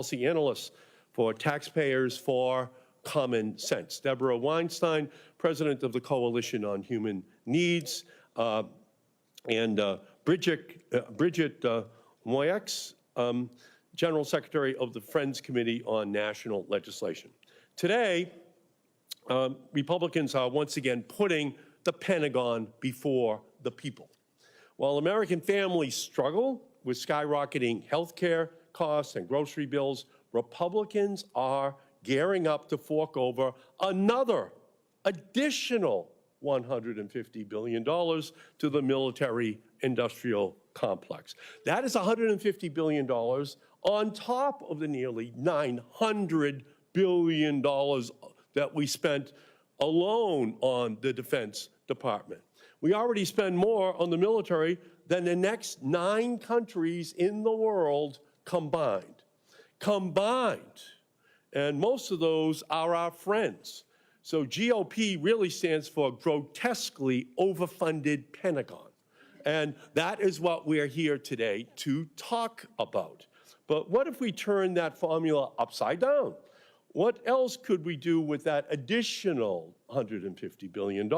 policy analyst for Taxpayers for Common Sense. Deborah Weinstein, president of the Coalition on Human Needs, and Bridget Moyex, General Secretary of the Friends Committee on National Legislation. Today, Republicans are once again putting the Pentagon before the people. While American families struggle with skyrocketing health care costs and grocery bills, Republicans are gearing up to fork over another additional $150 billion to the military-industrial complex. That is $150 billion on top of the nearly $900 billion that we spent alone on the Defense Department. We already spend more on the military than the next 9 countries in the world combined. And most of those are our friends. So GOP really stands for grotesquely overfunded Pentagon. And that is what we're here today to talk about. But what if we turn that formula upside down? What else could we do with that additional $150 billion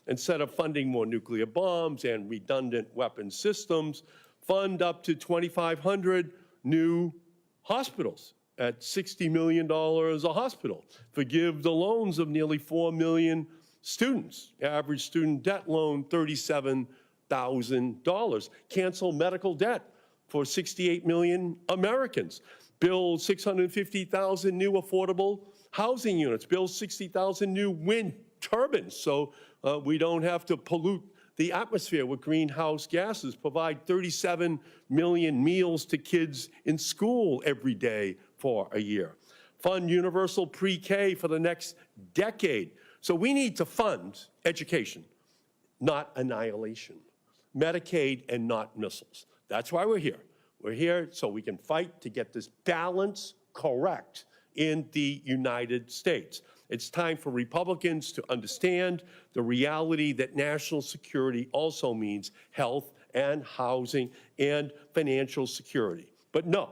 instead of funding more nuclear bombs and redundant weapon systems? Fund up to 2,500 new hospitals at $60 million a hospital. Forgive the loans of nearly 4 million students. Average student debt loan, $37,000. Cancel medical debt for 68 million Americans. Build 650,000 new affordable housing units. Build 60,000 new wind turbines so we don't have to pollute the atmosphere with greenhouse gases. Provide 37 million meals to kids in school every day for a year. Fund universal pre-K for the next decade. So we need to fund education, not annihilation. Medicaid and not missiles. That's why we're here. We're here so we can fight to get this balance correct in the United States. It's time for Republicans to understand the reality that national security also means health and housing and financial security. But no,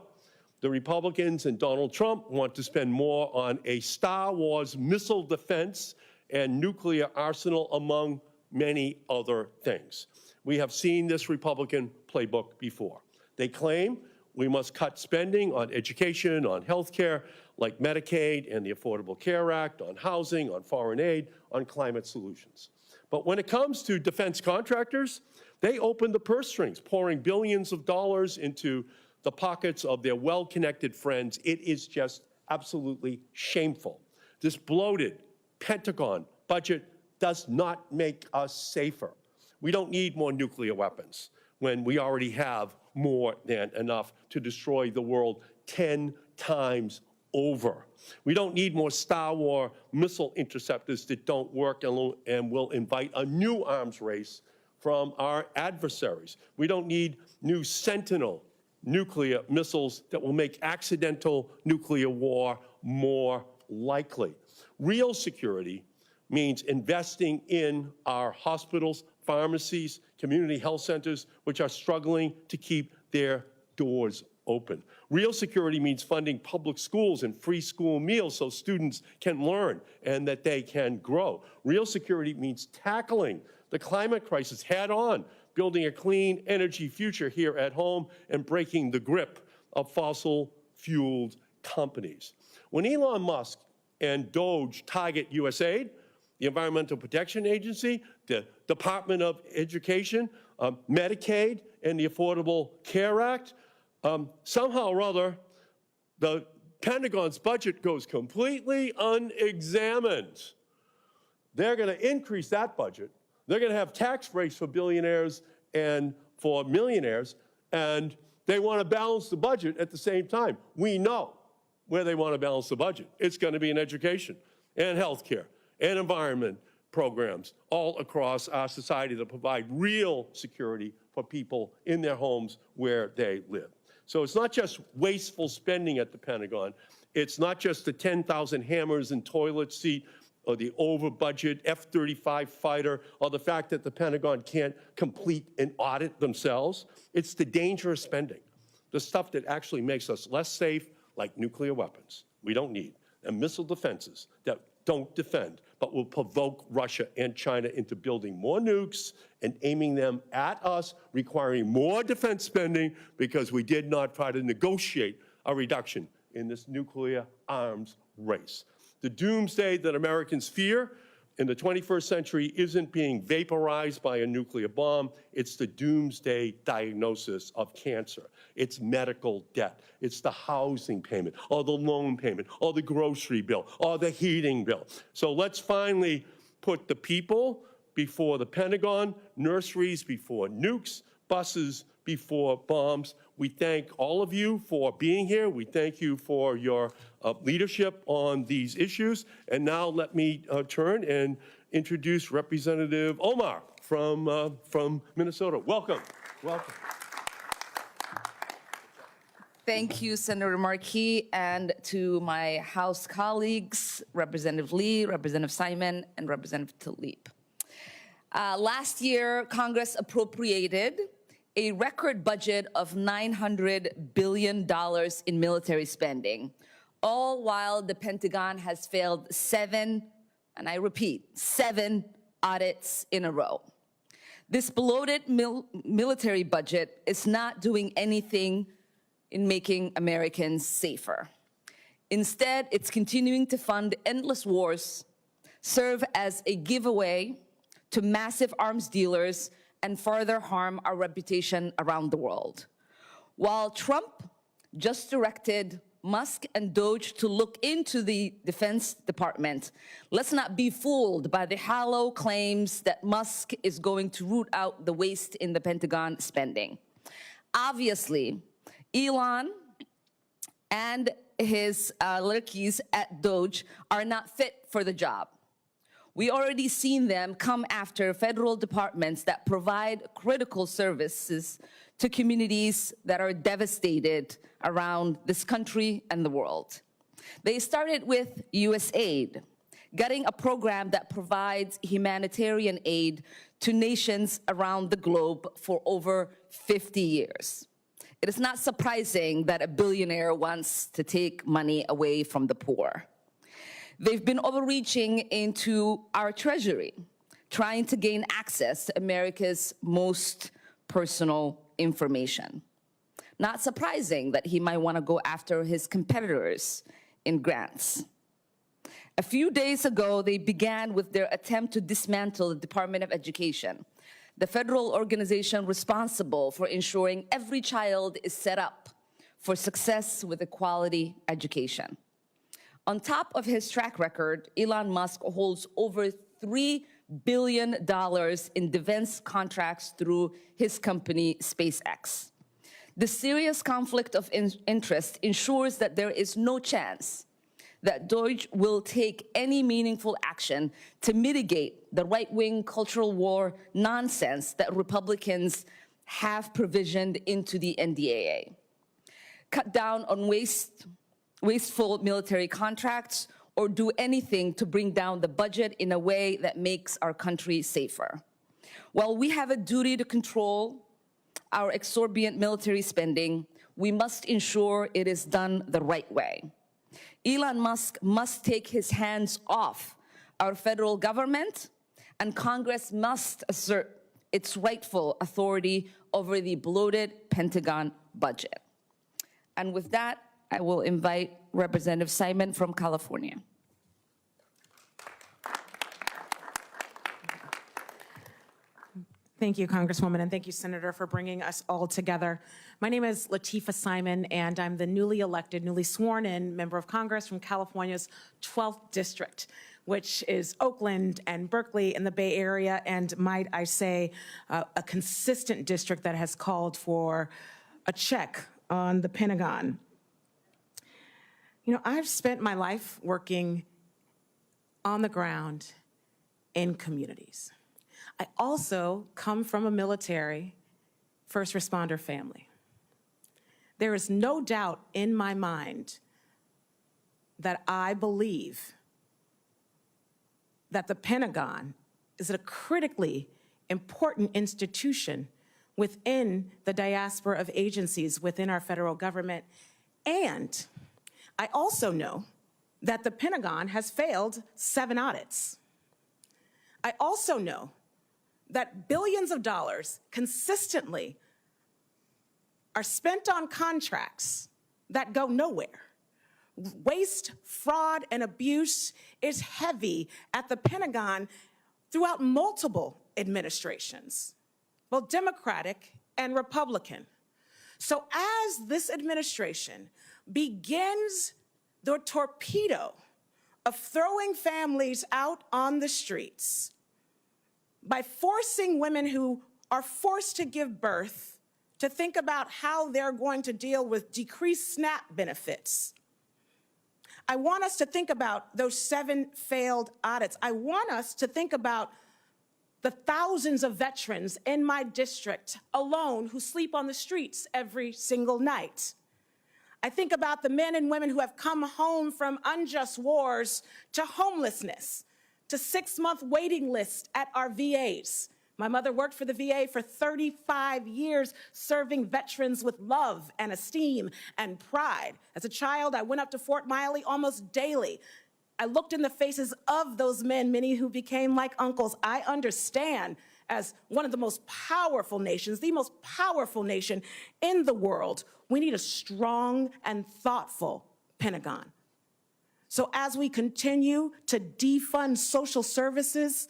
the Republicans and Donald Trump want to spend more on a Star Wars missile defense and nuclear arsenal, among many other things. We have seen this Republican playbook before. They claim we must cut spending on education, on health care, like Medicaid and the Affordable Care Act, on housing, on foreign aid, on climate solutions. But when it comes to defense contractors, they open the purse strings, pouring billions of dollars into the pockets of their well-connected friends. It is just absolutely shameful. This bloated Pentagon budget does not make us safer. We don't need more nuclear weapons when we already have more than enough to destroy the world 10 times over. We don't need more Star Wars missile interceptors that don't work and will invite a new arms race from our adversaries. We don't need new Sentinel nuclear missiles that will make accidental nuclear war more likely. Real security means investing in our hospitals, pharmacies, community health centers, which are struggling to keep their doors open. Real security means funding public schools and free school meals so students can learn and that they can grow. Real security means tackling the climate crisis head on, building a clean energy future here at home, and breaking the grip of fossil-fueled companies. When Elon Musk and Doge target USAID, the Environmental Protection Agency, the Department of Education, Medicaid, and the Affordable Care Act, somehow or other, the Pentagon's budget goes completely unexamined. They're going to increase that budget. They're going to have tax breaks for billionaires and for millionaires, and they want to balance the budget at the same time. We know where they want to balance the budget. It's going to be in education and healthcare and environment programs all across our society that provide real security for people in their homes where they live. So it's not just wasteful spending at the Pentagon. It's not just the 10,000 hammers and toilet seat or the over-budget F-35 fighter or the fact that the Pentagon can't complete an audit themselves. It's the dangerous spending, the stuff that actually makes us less safe, like nuclear weapons we don't need, and missile defenses that don't defend, but will provoke Russia and China into building more nukes and aiming them at us, requiring more defense spending because we did not try to negotiate a reduction in this nuclear arms race. The doomsday that Americans fear in the 21st century isn't being vaporized by a nuclear bomb. It's the doomsday diagnosis of cancer. It's medical debt. It's the housing payment, or the loan payment, or the grocery bill, or the heating bill. So let's finally put the people before the Pentagon, nurseries before nukes, buses before bombs. We thank all of you for being here. We thank you for your leadership on these issues. And now let me turn and introduce Representative Omar from Minnesota. Welcome. Welcome. Thank you, Senator Markey, and to my House colleagues, Representative Lee, Representative Simon, and Representative Tlaib. Last year, Congress appropriated a record budget of $900 billion in military spending, all while the Pentagon has failed 7, and I repeat, 7 audits in a row. This bloated military budget is not doing anything in making Americans safer. Instead, it's continuing to fund endless wars, serve as a giveaway to massive arms dealers, and further harm our reputation around the world. While Trump just directed Musk and Doge to look into the Defense Department, let's not be fooled by the hollow claims that Musk is going to root out the waste in the Pentagon spending. Obviously, Elon and his lurkies at Doge are not fit for the job. We already seen them come after federal departments that provide critical services to communities that are devastated around this country and the world. They started with USAID, gutting a program that provides humanitarian aid to nations around the globe for over 50 years. It is not surprising that a billionaire wants to take money away from the poor. They've been overreaching into our treasury, trying to gain access to America's most personal information. Not surprising that he might want to go after his competitors in grants. A few days ago, they began with their attempt to dismantle the Department of Education, the federal organization responsible for ensuring every child is set up for success with a quality education. On top of his track record, Elon Musk holds over $3 billion in defense contracts through his company, SpaceX. The serious conflict of interest ensures that there is no chance that Doge will take any meaningful action to mitigate the right-wing cultural war nonsense that Republicans have provisioned into the NDAA. Cut down on wasteful military contracts, or do anything to bring down the budget in a way that makes our country safer. While we have a duty to control our exorbitant military spending, we must ensure it is done the right way. Elon Musk must take his hands off our federal government, and Congress must assert its rightful authority over the bloated Pentagon budget. And with that, I will invite Representative Simon from California. Thank you, Congresswoman, and thank you, Senator, for bringing us all together. My name is Latifah Simon, and I'm the newly elected, newly sworn-in member of Congress from California's 12th District, which is Oakland and Berkeley in the Bay Area, and might I say, a consistent district that has called for a check on the Pentagon. You know, I've spent my life working on the ground in communities. I also come from a military first responder family. There is no doubt in my mind that I believe that the Pentagon is a critically important institution within the diaspora of agencies within our federal government, and I also know that the Pentagon has failed 7 audits. I also know that billions of dollars consistently are spent on contracts that go nowhere. Waste, fraud, and abuse is heavy at the Pentagon throughout multiple administrations, both Democratic and Republican. So as this administration begins the torpedo of throwing families out on the streets by forcing women who are forced to give birth to think about how they're going to deal with decreased SNAP benefits, I want us to think about those 7 failed audits. I want us to think about the thousands of veterans in my district alone who sleep on the streets every single night. I think about the men and women who have come home from unjust wars to homelessness, to 6-month waiting lists at our VAs. My mother worked for the VA for 35 years, serving veterans with love and esteem and pride. As a child, I went up to Fort Miley almost daily. I looked in the faces of those men, many who became like uncles. I understand, as one of the most powerful nations, the most powerful nation in the world, we need a strong and thoughtful Pentagon. So as we continue to defund social services,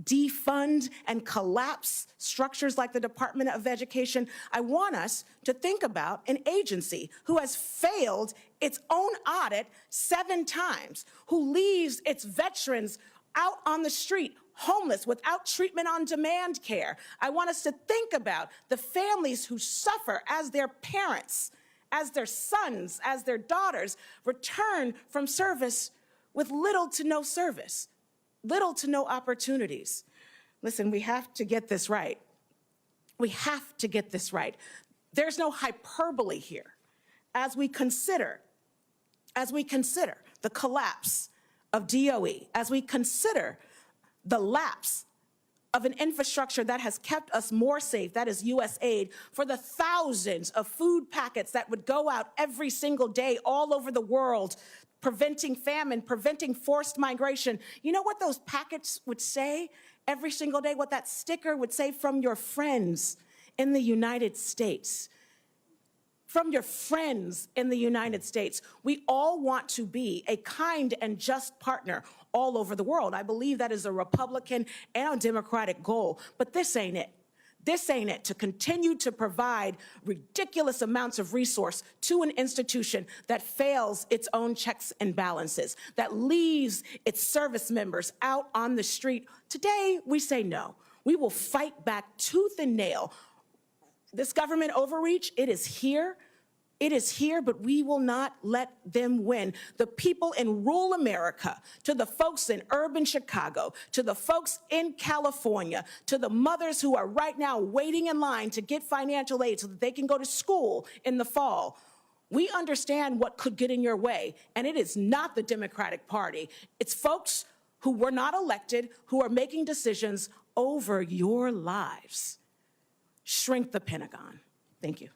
defund and collapse structures like the Department of Education, I want us to think about an agency who has failed its own audit 7 times, who leaves its veterans out on the street, homeless, without treatment on demand care. I want us to think about the families who suffer as their parents, as their sons, as their daughters return from service with little to no service, little to no opportunities. Listen, we have to get this right. We have to get this right. There's no hyperbole here. As we consider the collapse of DOE, as we consider the lapse of an infrastructure that has kept us more safe, that is U.S. aid, for the thousands of food packets that would go out every single day all over the world, preventing famine, preventing forced migration. You know what those packets would say every single day? What that sticker would say: from your friends in the United States. From your friends in the United States. We all want to be a kind and just partner all over the world. I believe that is a Republican and a Democratic goal, but this ain't it. This ain't it, to continue to provide ridiculous amounts of resource to an institution that fails its own checks and balances, that leaves its service members out on the street. Today, we say no. We will fight back tooth and nail. This government overreach, it is here. It is here, but we will not let them win. The people in rural America, to the folks in urban Chicago, to the folks in California, to the mothers who are right now waiting in line to get financial aid so that they can go to school in the fall. We understand what could get in your way, and it is not the Democratic Party. It's folks who were not elected, who are making decisions over your lives. Shrink the Pentagon. Thank you.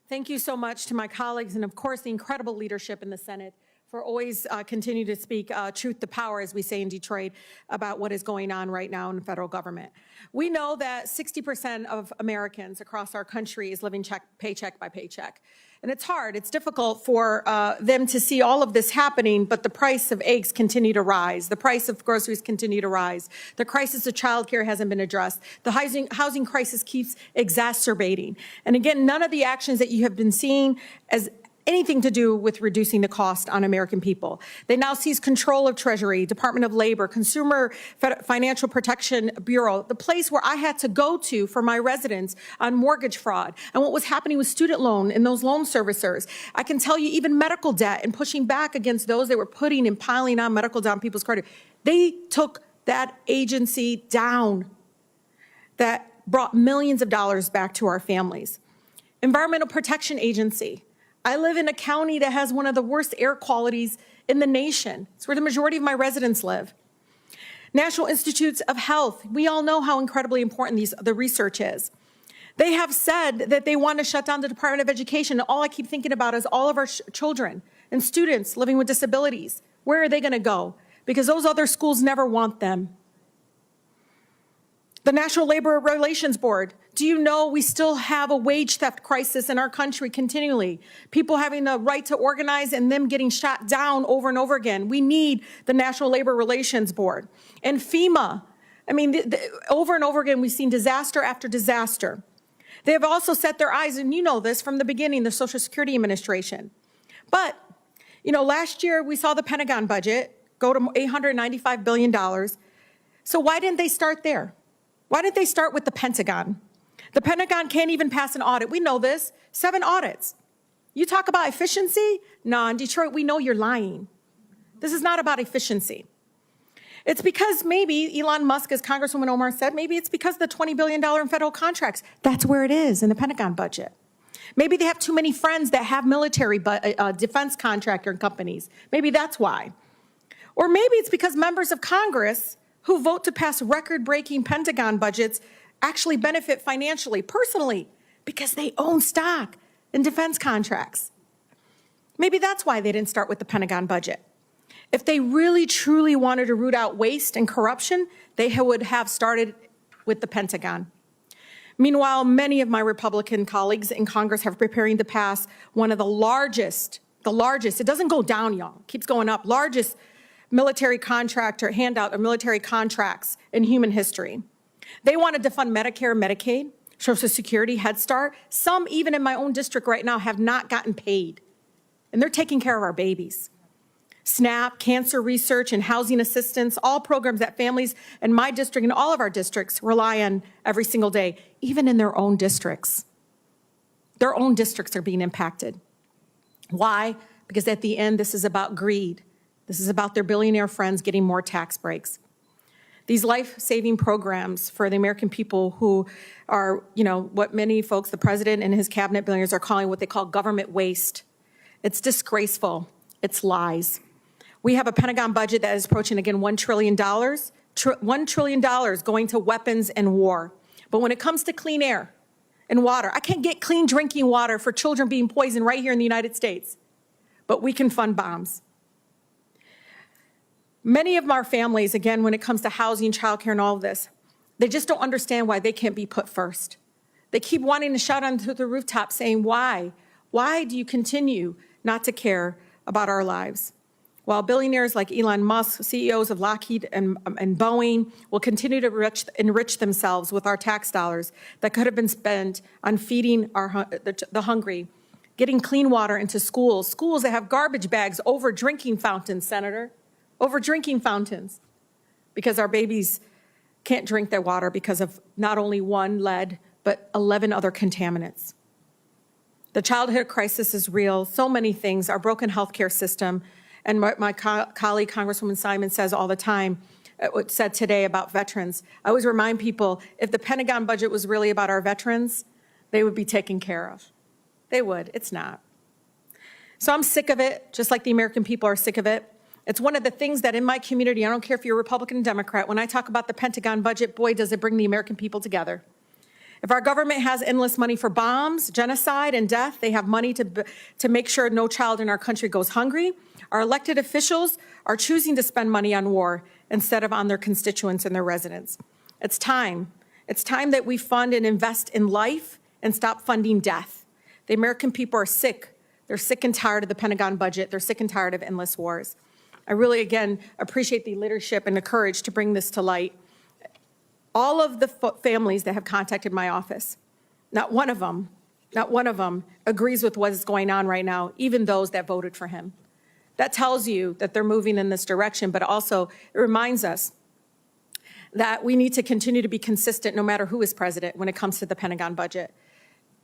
Thank you so much to my colleagues and, of course, the incredible leadership in the Senate for always continue to speak truth to power, as we say in Detroit, about what is going on right now in the federal government. We know that 60% of Americans across our country is living paycheck by paycheck. And it's hard, it's difficult for them to see all of this happening, but the price of eggs continue to rise. The price of groceries continue to rise. The crisis of childcare hasn't been addressed. The housing crisis keeps exacerbating. And again, none of the actions that you have been seeing as anything to do with reducing the cost on American people. They now seize control of Treasury, Department of Labor, Consumer Financial Protection Bureau, the place where I had to go to for my residence on mortgage fraud and what was happening with student loan and those loan servicers. I can tell you even medical debt and pushing back against those that were putting and piling on medical debt on people's credit. They took that agency down. That brought millions of dollars back to our families. Environmental Protection Agency. I live in a county that has one of the worst air qualities in the nation. It's where the majority of my residents live. National Institutes of Health. We all know how incredibly important the research is. They have said that they want to shut down the Department of Education. All I keep thinking about is all of our children and students living with disabilities. Where are they going to go? Because those other schools never want them. The National Labor Relations Board. Do you know we still have a wage theft crisis in our country continually? People having the right to organize and them getting shot down over and over again. We need the National Labor Relations Board. And FEMA. I mean, over and over again, we've seen disaster after disaster. They have also set their eyes, and you know this from the beginning, the Social Security Administration. But, you know, last year we saw the Pentagon budget go to $895 billion. So why didn't they start there? Why didn't they start with the Pentagon? The Pentagon can't even pass an audit. We know this, 7 audits. You talk about efficiency? No, in Detroit, we know you're lying. This is not about efficiency. It's because maybe Elon Musk, as Congresswoman Omar said, maybe it's because of the $20 billion in federal contracts. That's where it is in the Pentagon budget. Maybe they have too many friends that have military defense contractor companies. Maybe that's why. Or maybe it's because members of Congress who vote to pass record-breaking Pentagon budgets actually benefit financially, personally, because they own stock in defense contracts. Maybe that's why they didn't start with the Pentagon budget. If they really, truly wanted to root out waste and corruption, they would have started with the Pentagon. Meanwhile, many of my Republican colleagues in Congress are preparing to pass one of the largest, it doesn't go down, y'all, it keeps going up, largest military contractor handout of military contracts in human history. They wanted to fund Medicare, Medicaid, Social Security, Head Start. Some, even in my own district right now, have not gotten paid. And they're taking care of our babies. SNAP, cancer research, and housing assistance, all programs that families in my district and all of our districts rely on every single day, even in their own districts. Their own districts are being impacted. Why? Because at the end, this is about greed. This is about their billionaire friends getting more tax breaks. These life-saving programs for the American people who are, you know, what many folks, the president and his cabinet billionaires are calling what they call government waste. It's disgraceful. It's lies. We have a Pentagon budget that is approaching, again, $1 trillion. $1 trillion going to weapons and war. But when it comes to clean air and water, I can't get clean drinking water for children being poisoned right here in the United States. But we can fund bombs. Many of our families, again, when it comes to housing, childcare, and all of this, they just don't understand why they can't be put first. They keep wanting to shout onto the rooftop saying, why? Why do you continue not to care about our lives? While billionaires like Elon Musk, CEOs of Lockheed and Boeing will continue to enrich themselves with our tax dollars that could have been spent on feeding the hungry, getting clean water into schools, schools that have garbage bags over drinking fountains, Senator, over drinking fountains, because our babies can't drink their water because of not only one lead, but 11 other contaminants. The childhood crisis is real, so many things, our broken healthcare system, and my colleague, Congresswoman Simon, says all the time, said today about veterans. I always remind people, if the Pentagon budget was really about our veterans, they would be taken care of. They would. It's not. So I'm sick of it, just like the American people are sick of it. It's one of the things that in my community, I don't care if you're Republican or Democrat, when I talk about the Pentagon budget, boy, does it bring the American people together. If our government has endless money for bombs, genocide, and death, they have money to make sure no child in our country goes hungry. Our elected officials are choosing to spend money on war instead of on their constituents and their residents. It's time. It's time that we fund and invest in life and stop funding death. The American people are sick. They're sick and tired of the Pentagon budget. They're sick and tired of endless wars. I really, again, appreciate the leadership and the courage to bring this to light. All of the families that have contacted my office, not one of them agrees with what is going on right now, even those that voted for him. That tells you that they're moving in this direction, but also it reminds us that we need to continue to be consistent no matter who is president when it comes to the Pentagon budget,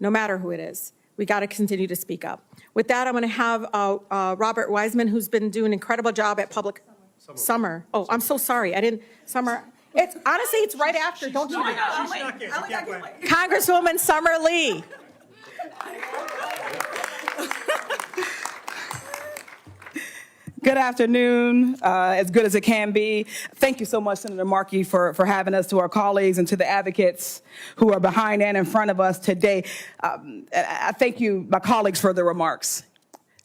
no matter who it is. We got to continue to speak up. With that, I'm going to have Robert Wiseman, who's been doing an incredible job at Public Summer. Oh, I'm so sorry. I didn't, Summer. It's honestly, it's right after. Don't you? Congresswoman Summer Lee. Good afternoon, as good as it can be. Thank you so much, Senator Markey, for having us, to our colleagues and to the advocates who are behind and in front of us today. I thank you, my colleagues, for the remarks.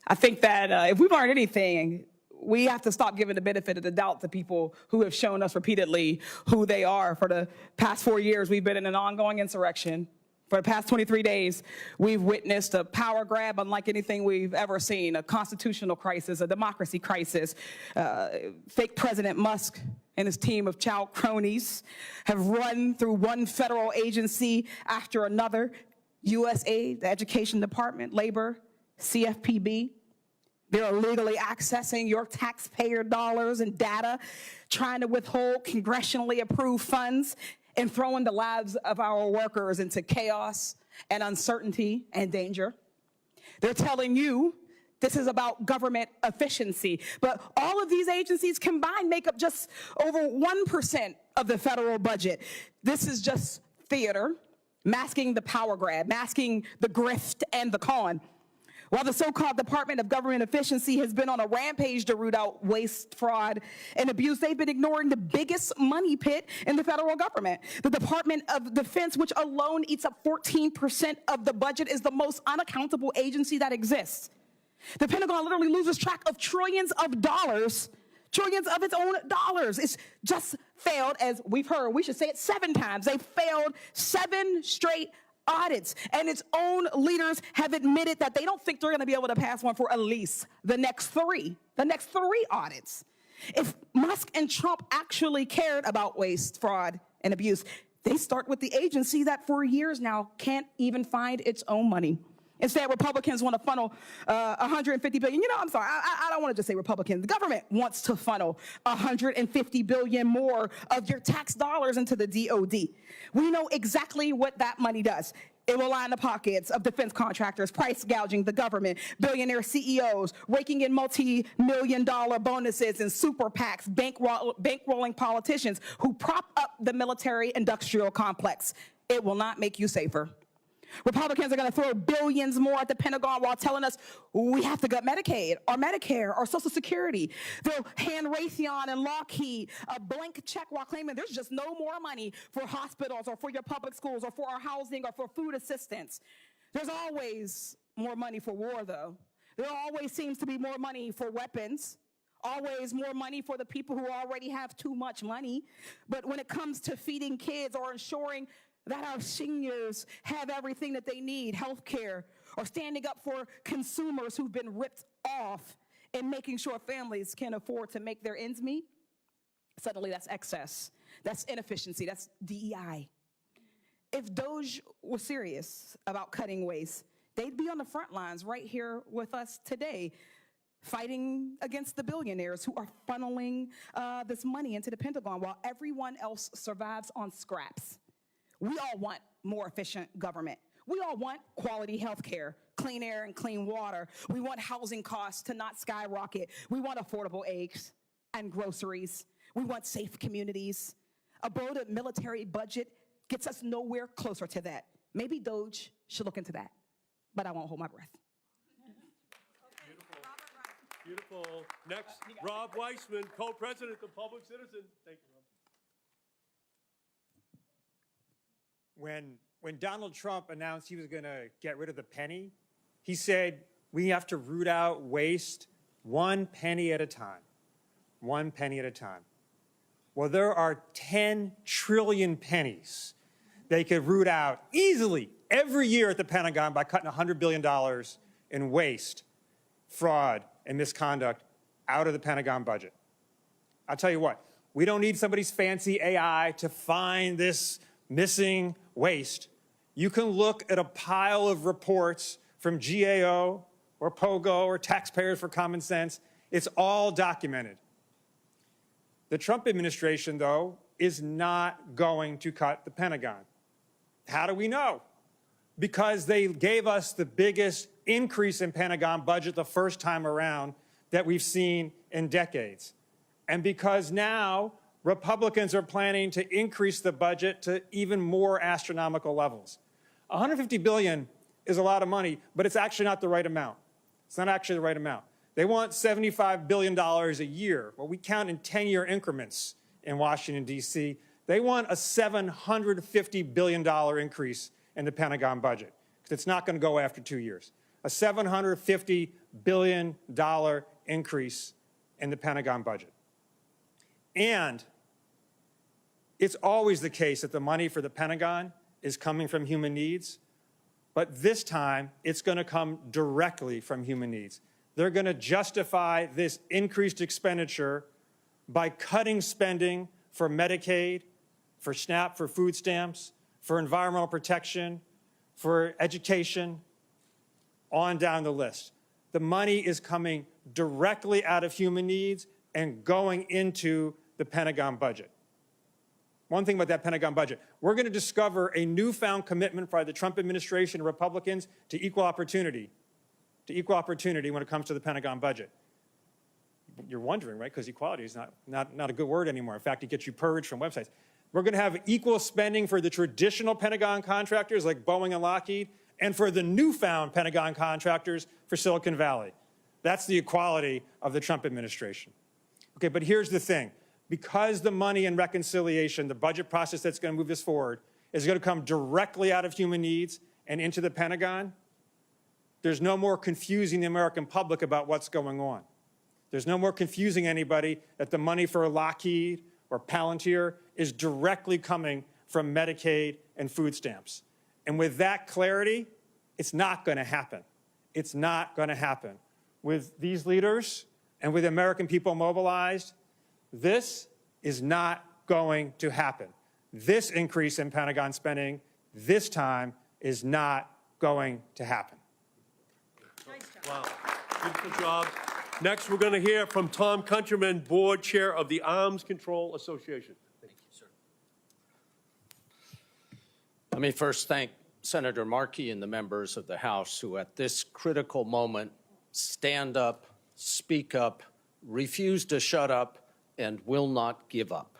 I think that if we've learned anything, we have to stop giving the benefit of the doubt to people who have shown us repeatedly who they are. For the past 4 years, we've been in an ongoing insurrection. For the past 23 days, we've witnessed a power grab unlike anything we've ever seen, a constitutional crisis, a democracy crisis. Fake President Musk and his team of child cronies have run through one federal agency after another: USAID, the Education Department, Labor, CFPB. They're illegally accessing your taxpayer dollars and data, trying to withhold congressionally approved funds, and throwing the lives of our workers into chaos and uncertainty and danger. They're telling you this is about government efficiency, but all of these agencies combined make up just over 1% of the federal budget. This is just theater, masking the power grab, masking the grift and the con. While the so-called Department of Government Efficiency has been on a rampage to root out waste, fraud, and abuse, they've been ignoring the biggest money pit in the federal government. The Department of Defense, which alone eats up 14% of the budget, is the most unaccountable agency that exists. The Pentagon literally loses track of trillions of dollars, trillions of its own dollars. It's just failed, as we've heard, we should say it 7 times. They failed 7 straight audits, and its own leaders have admitted that they don't think they're going to be able to pass one for at least the next 3 audits. If Musk and Trump actually cared about waste, fraud, and abuse, they start with the agency that for years now can't even find its own money. Instead, Republicans want to funnel $150 billion. You know, I'm sorry, I don't want to just say Republicans. The government wants to funnel $150 billion more of your tax dollars into the DOD. We know exactly what that money does. It will line the pockets of defense contractors, price gouging the government, billionaire CEOs, raking in multi-million-dollar bonuses and super PACs, bankrolling politicians who prop up the military-industrial complex. It will not make you safer. Republicans are going to throw billions more at the Pentagon while telling us we have to gut Medicaid or Medicare or Social Security. They'll hand Raytheon and Lockheed a blank check while claiming there's just no more money for hospitals or for your public schools or for our housing or for food assistance. There's always more money for war, though. There always seems to be more money for weapons, always more money for the people who already have too much money. But when it comes to feeding kids or ensuring that our seniors have everything that they need, health care, or standing up for consumers who've been ripped off and making sure families can afford to make their ends meet, suddenly that's excess, that's inefficiency, that's DEI. If DOJ was serious about cutting waste, they'd be on the front lines right here with us today, fighting against the billionaires who are funneling this money into the Pentagon while everyone else survives on scraps. We all want more efficient government. We all want quality health care, clean air and clean water. We want housing costs to not skyrocket. We want affordable eggs and groceries. We want safe communities. A bloated military budget gets us nowhere closer to that. Maybe DOJ should look into that, but I won't hold my breath. Beautiful. Next, Rob Weissman, co-president of Public Citizen. Thank you, Rob. When Donald Trump announced he was going to get rid of the penny, he said we have to root out waste 1 penny at a time. 1 penny at a time. Well, there are 10 trillion pennies they could root out easily every year at the Pentagon by cutting $100 billion in waste, fraud, and misconduct out of the Pentagon budget. I'll tell you what, we don't need somebody's fancy AI to find this missing waste. You can look at a pile of reports from GAO or POGO or Taxpayers for Common Sense. It's all documented. The Trump administration, though, is not going to cut the Pentagon. How do we know? Because they gave us the biggest increase in Pentagon budget the first time around that we've seen in decades. And because now Republicans are planning to increase the budget to even more astronomical levels. $150 billion is a lot of money, but it's actually not the right amount. It's not actually the right amount. They want $75 billion a year. Well, we count in 10-year increments in Washington, D.C. They want a $750 billion increase in the Pentagon budget, because it's not going to go after 2 years. A $750 billion increase in the Pentagon budget. And it's always the case that the money for the Pentagon is coming from human needs, but this time it's going to come directly from human needs. They're going to justify this increased expenditure by cutting spending for Medicaid, for SNAP, for food stamps, for environmental protection, for education, on down the list. The money is coming directly out of human needs and going into the Pentagon budget. One thing about that Pentagon budget, we're going to discover a newfound commitment by the Trump administration and Republicans to equal opportunity when it comes to the Pentagon budget. You're wondering, right? Because equality is not a good word anymore. In fact, it gets you purged from websites. We're going to have equal spending for the traditional Pentagon contractors like Boeing and Lockheed, and for the newfound Pentagon contractors for Silicon Valley. That's the equality of the Trump administration. Okay, but here's the thing. Because the money and reconciliation, the budget process that's going to move this forward, is going to come directly out of human needs and into the Pentagon, there's no more confusing the American public about what's going on. There's no more confusing anybody that the money for Lockheed or Palantir is directly coming from Medicaid and food stamps. And with that clarity, it's not going to happen. It's not going to happen. With these leaders and with American people mobilized, this is not going to happen. This increase in Pentagon spending this time is not going to happen. Wow, beautiful job. Next, we're going to hear from Tom Countryman, Board Chair of the Arms Control Association. Thank you, sir. Let me first thank Senator Markey and the members of the House who at this critical moment stand up, speak up, refuse to shut up, and will not give up.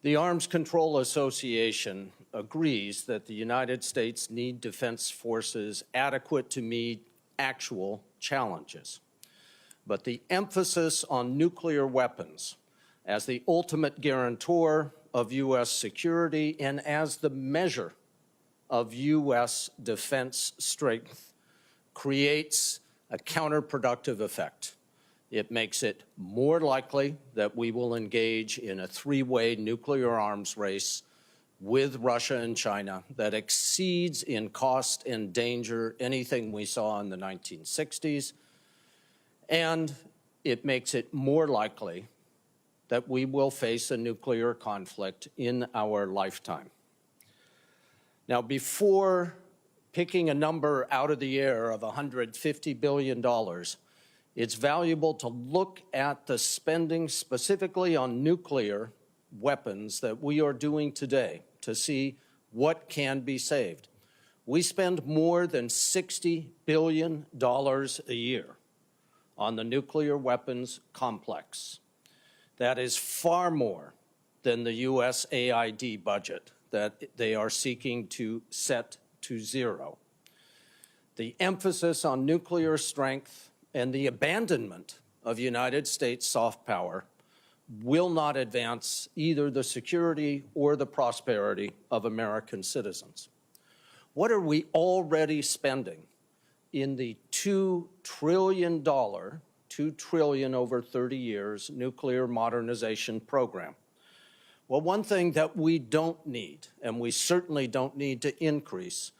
The Arms Control Association agrees that the United States need defense forces adequate to meet actual challenges. But the emphasis on nuclear weapons as the ultimate guarantor of U.S. security and as the measure of U.S. defense strength creates a counterproductive effect. It makes it more likely that we will engage in a three-way nuclear arms race with Russia and China that exceeds in cost and danger anything we saw in the 1960s. And it makes it more likely that we will face a nuclear conflict in our lifetime. Now, before picking a number out of the air of $150 billion, it's valuable to look at the spending specifically on nuclear weapons that we are doing today to see what can be saved. We spend more than $60 billion a year on the nuclear weapons complex. That is far more than the U.S. AID budget that they are seeking to set to zero. The emphasis on nuclear strength and the abandonment of United States soft power will not advance either the security or the prosperity of American citizens. What are we already spending in the $2 trillion, $2 trillion over 30 years nuclear modernization program? Well, one thing that we don't need, and we certainly don't need to increase,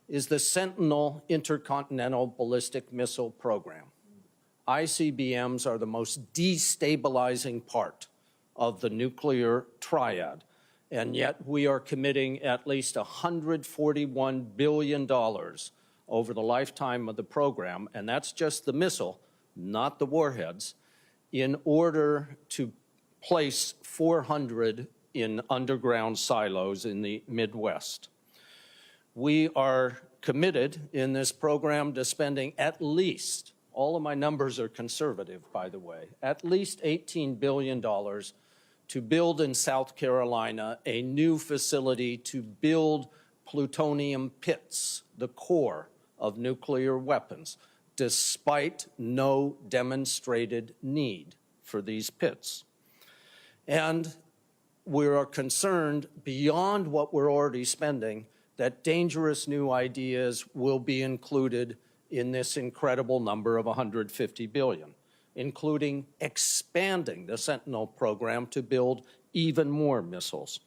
is the Sentinel Intercontinental Ballistic Missile Program. ICBMs are the most destabilizing part of the nuclear triad, and yet we are committing at least $141 billion over the lifetime of the program, and that's just the missile, not the warheads, in order to place 400 in underground silos in the Midwest. We are committed in this program to spending at least, all of my numbers are conservative, by the way, at least $18 billion to build in South Carolina a new facility to build plutonium pits, the core of nuclear weapons, despite no demonstrated need for these pits. And we are concerned beyond what we're already spending that dangerous new ideas will be included in this incredible number of $150 billion, including expanding the Sentinel program to build even more missiles,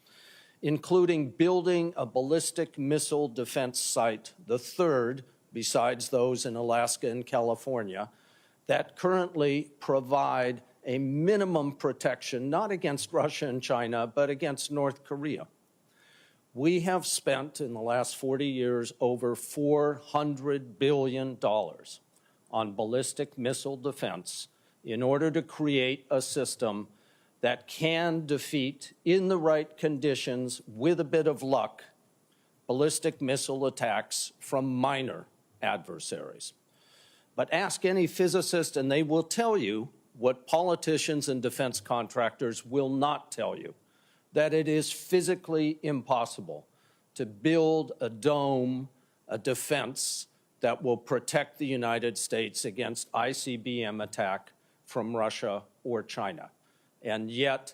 including building a ballistic missile defense site, the third besides those in Alaska and California, that currently provide a minimum protection, not against Russia and China, but against North Korea. We have spent in the last 40 years over $400 billion on ballistic missile defense in order to create a system that can defeat, in the right conditions, with a bit of luck, ballistic missile attacks from minor adversaries. But ask any physicist and they will tell you what politicians and defense contractors will not tell you, that it is physically impossible to build a dome, a defense that will protect the United States against ICBM attack from Russia or China. And yet,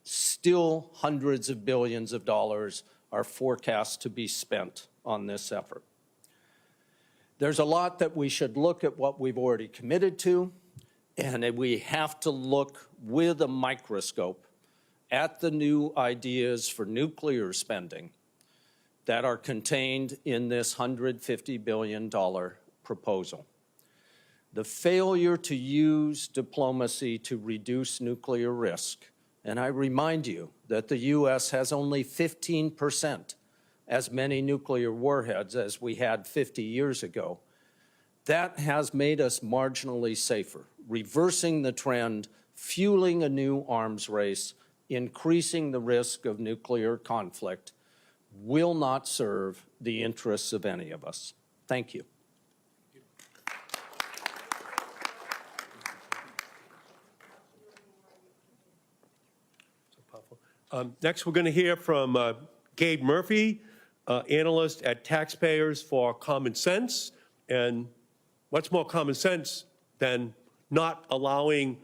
still hundreds of billions of dollars are forecast to be spent on this effort. There's a lot that we should look at what we've already committed to, and we have to look with a microscope at the new ideas for nuclear spending that are contained in this $150 billion proposal. The failure to use diplomacy to reduce nuclear risk, and I remind you that the U.S. has only 15% as many nuclear warheads as we had 50 years ago, that has made us marginally safer, reversing the trend, fueling a new arms race, increasing the risk of nuclear conflict, will not serve the interests of any of us. Thank you. Next, we're going to hear from Gabe Murphy, analyst at Taxpayers for Common Sense. And what's more common sense than not allowing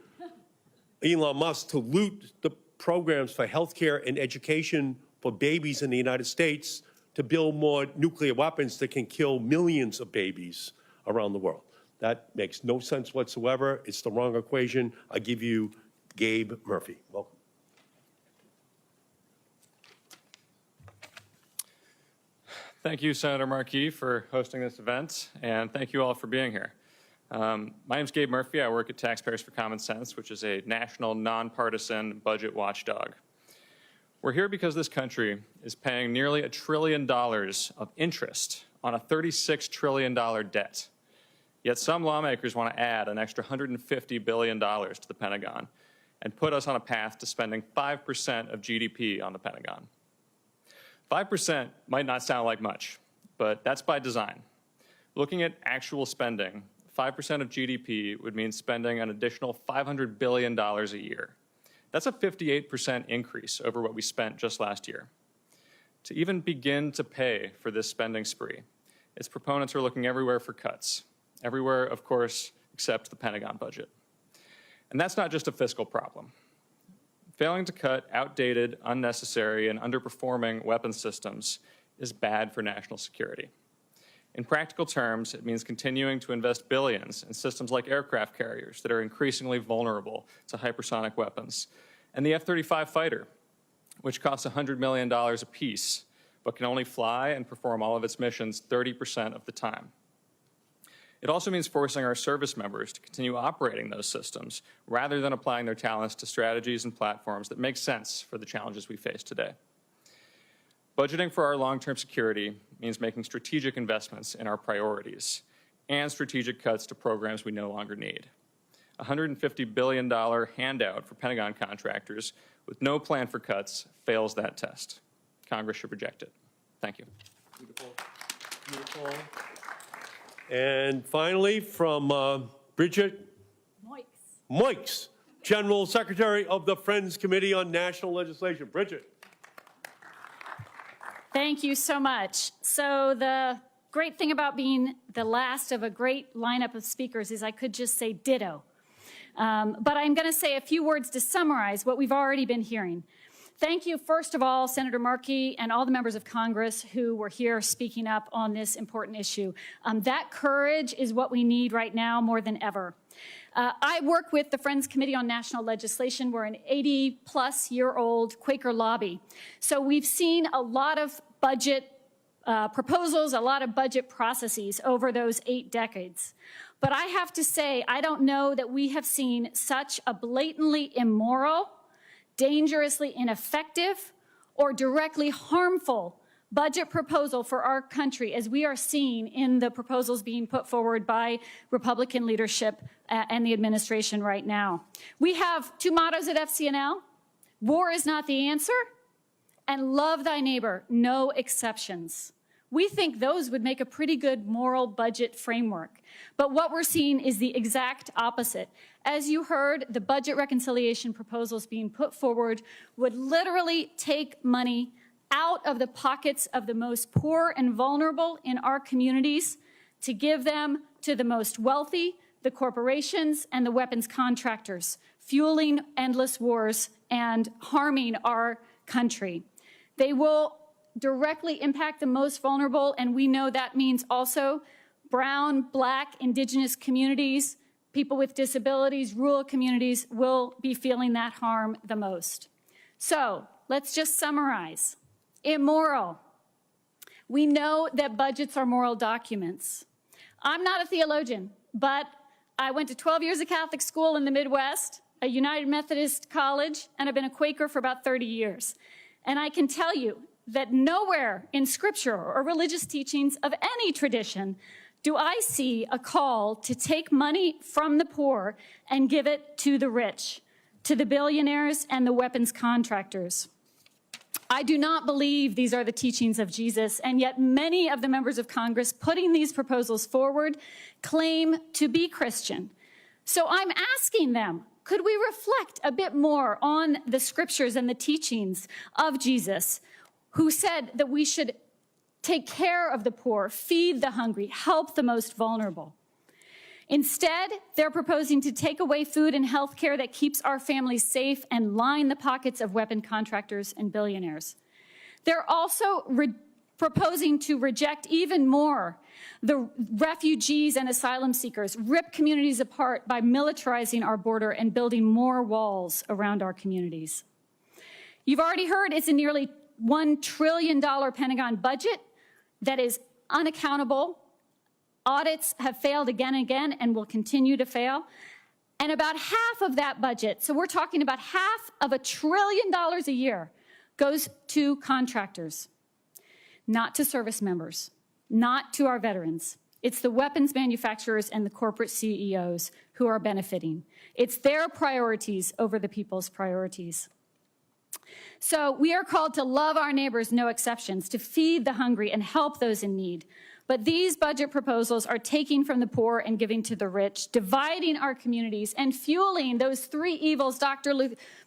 Elon Musk to loot the programs for healthcare and education for babies in the United States to build more nuclear weapons that can kill millions of babies around the world? That makes no sense whatsoever. It's the wrong equation. I give you Gabe Murphy. Welcome. Thank you, Senator Markey, for hosting this event, and thank you all for being here. My name is Gabe Murphy. I work at Taxpayers for Common Sense, which is a national, nonpartisan budget watchdog. We're here because this country is paying nearly $1 trillion of interest on a $36 trillion debt. Yet some lawmakers want to add an extra $150 billion to the Pentagon and put us on a path to spending 5% of GDP on the Pentagon. 5% might not sound like much, but that's by design. Looking at actual spending, 5% of GDP would mean spending an additional $500 billion a year. That's a 58% increase over what we spent just last year. To even begin to pay for this spending spree, its proponents are looking everywhere for cuts. Everywhere, of course, except the Pentagon budget. And that's not just a fiscal problem. Failing to cut outdated, unnecessary, and underperforming weapons systems is bad for national security. In practical terms, it means continuing to invest billions in systems like aircraft carriers that are increasingly vulnerable to hypersonic weapons, and the F-35 fighter, which costs $100 million apiece, but can only fly and perform all of its missions 30% of the time. It also means forcing our service members to continue operating those systems rather than applying their talents to strategies and platforms that make sense for the challenges we face today. Budgeting for our long-term security means making strategic investments in our priorities and strategic cuts to programs we no longer need. A $150 billion handout for Pentagon contractors with no plan for cuts fails that test. Congress should reject it. Thank you. Beautiful. Beautiful. And finally, from Bridget Moix, General Secretary of the Friends Committee on National Legislation. Bridget. Thank you so much. So the great thing about being the last of a great lineup of speakers is I could just say ditto. But I'm going to say a few words to summarize what we've already been hearing. Thank you, first of all, Senator Markey and all the members of Congress who were here speaking up on this important issue. That courage is what we need right now more than ever. I work with the Friends Committee on National Legislation. We're an 80-plus-year-old Quaker lobby. So we've seen a lot of budget proposals, a lot of budget processes over those 8 decades. But I have to say, I don't know that we have seen such a blatantly immoral, dangerously ineffective, or directly harmful budget proposal for our country as we are seeing in the proposals being put forward by Republican leadership and the administration right now. We have 2 mottos at FCNL: war is not the answer, and love thy neighbor, no exceptions. We think those would make a pretty good moral budget framework. But what we're seeing is the exact opposite. As you heard, the budget reconciliation proposals being put forward would literally take money out of the pockets of the most poor and vulnerable in our communities to give them to the most wealthy, the corporations, and the weapons contractors, fueling endless wars and harming our country. They will directly impact the most vulnerable, and we know that means also brown, black, indigenous communities, people with disabilities, rural communities will be feeling that harm the most. So let's just summarize. Immoral. We know that budgets are moral documents. I'm not a theologian, but I went to 12 years of Catholic school in the Midwest, a United Methodist college, and I've been a Quaker for about 30 years. And I can tell you that nowhere in Scripture or religious teachings of any tradition do I see a call to take money from the poor and give it to the rich, to the billionaires and the weapons contractors. I do not believe these are the teachings of Jesus, and yet many of the members of Congress putting these proposals forward claim to be Christian. So I'm asking them, could we reflect a bit more on the scriptures and the teachings of Jesus, who said that we should take care of the poor, feed the hungry, help the most vulnerable? Instead, they're proposing to take away food and health care that keeps our families safe and line the pockets of weapon contractors and billionaires. They're also proposing to reject even more the refugees and asylum seekers, rip communities apart by militarizing our border and building more walls around our communities. You've already heard it's a nearly $1 trillion Pentagon budget that is unaccountable. Audits have failed again and again and will continue to fail. And about half of that budget, so we're talking about half of $1 trillion a year, goes to contractors, not to service members, not to our veterans. It's the weapons manufacturers and the corporate CEOs who are benefiting. It's their priorities over the people's priorities. So we are called to love our neighbors, no exceptions, to feed the hungry and help those in need. But these budget proposals are taking from the poor and giving to the rich, dividing our communities and fueling those 3 evils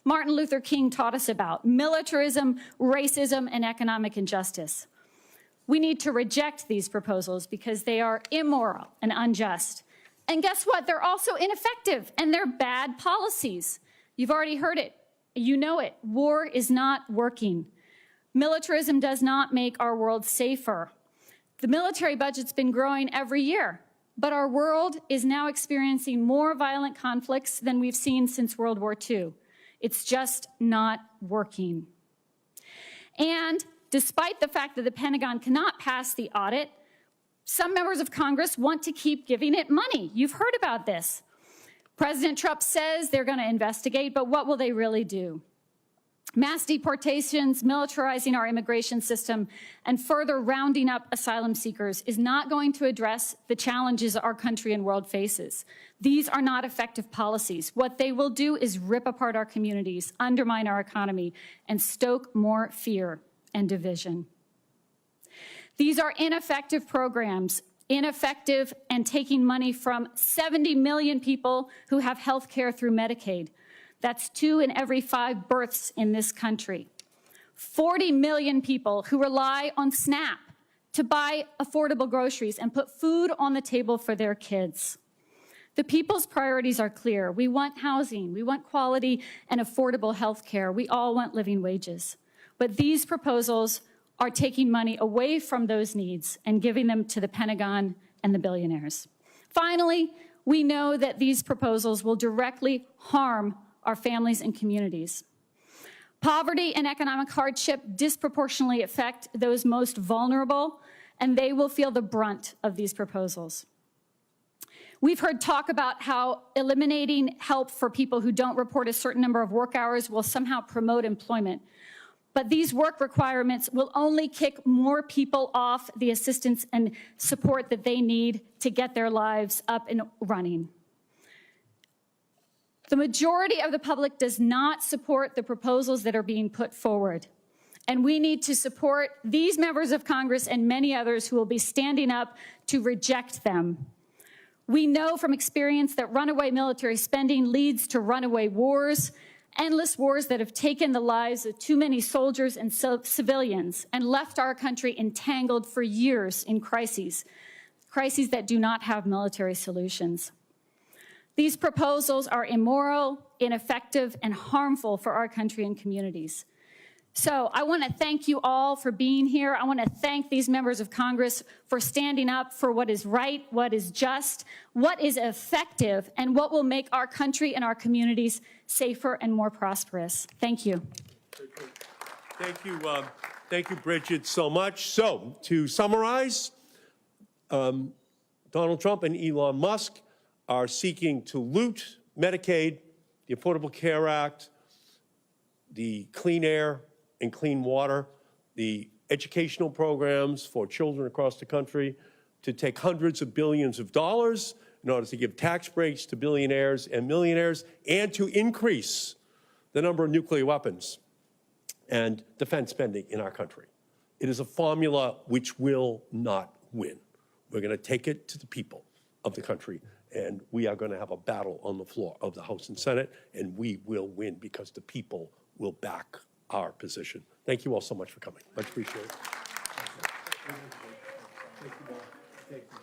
Martin Luther King taught us about: militarism, racism, and economic injustice. We need to reject these proposals because they are immoral and unjust. And guess what? They're also ineffective, and they're bad policies. You've already heard it. You know it. War is not working. Militarism does not make our world safer. The military budget's been growing every year, but our world is now experiencing more violent conflicts than we've seen since World War II. It's just not working. And despite the fact that the Pentagon cannot pass the audit, some members of Congress want to keep giving it money. You've heard about this. President Trump says they're going to investigate, but what will they really do? Mass deportations, militarizing our immigration system, and further rounding up asylum seekers is not going to address the challenges our country and world faces. These are not effective policies. What they will do is rip apart our communities, undermine our economy, and stoke more fear and division. These are ineffective programs, ineffective and taking money from 70 million people who have health care through Medicaid. That's 2 in every 5 births in this country. 40 million people who rely on SNAP to buy affordable groceries and put food on the table for their kids. The people's priorities are clear. We want housing, we want quality and affordable health care, we all want living wages. But these proposals are taking money away from those needs and giving them to the Pentagon and the billionaires. Finally, we know that these proposals will directly harm our families and communities. Poverty and economic hardship disproportionately affect those most vulnerable, and they will feel the brunt of these proposals. We've heard talk about how eliminating help for people who don't report a certain number of work hours will somehow promote employment. But these work requirements will only kick more people off the assistance and support that they need to get their lives up and running. The majority of the public does not support the proposals that are being put forward. And we need to support these members of Congress and many others who will be standing up to reject them. We know from experience that runaway military spending leads to runaway wars, endless wars that have taken the lives of too many soldiers and civilians and left our country entangled for years in crises that do not have military solutions. These proposals are immoral, ineffective, and harmful for our country and communities. So I want to thank you all for being here. I want to thank these members of Congress for standing up for what is right, what is just, what is effective, and what will make our country and our communities safer and more prosperous. Thank you. Thank you, Bridget, so much. So to summarize, Donald Trump and Elon Musk are seeking to loot Medicaid, the Affordable Care Act, the Clean Air and Clean Water, the educational programs for children across the country, to take hundreds of billions of dollars in order to give tax breaks to billionaires and millionaires, and to increase the number of nuclear weapons and defense spending in our country. It is a formula which will not win. We're going to take it to the people of the country, and we are going to have a battle on the floor of the House and Senate, and we will win because the people will back our position. Thank you all so much for coming. Much appreciated. Thank you.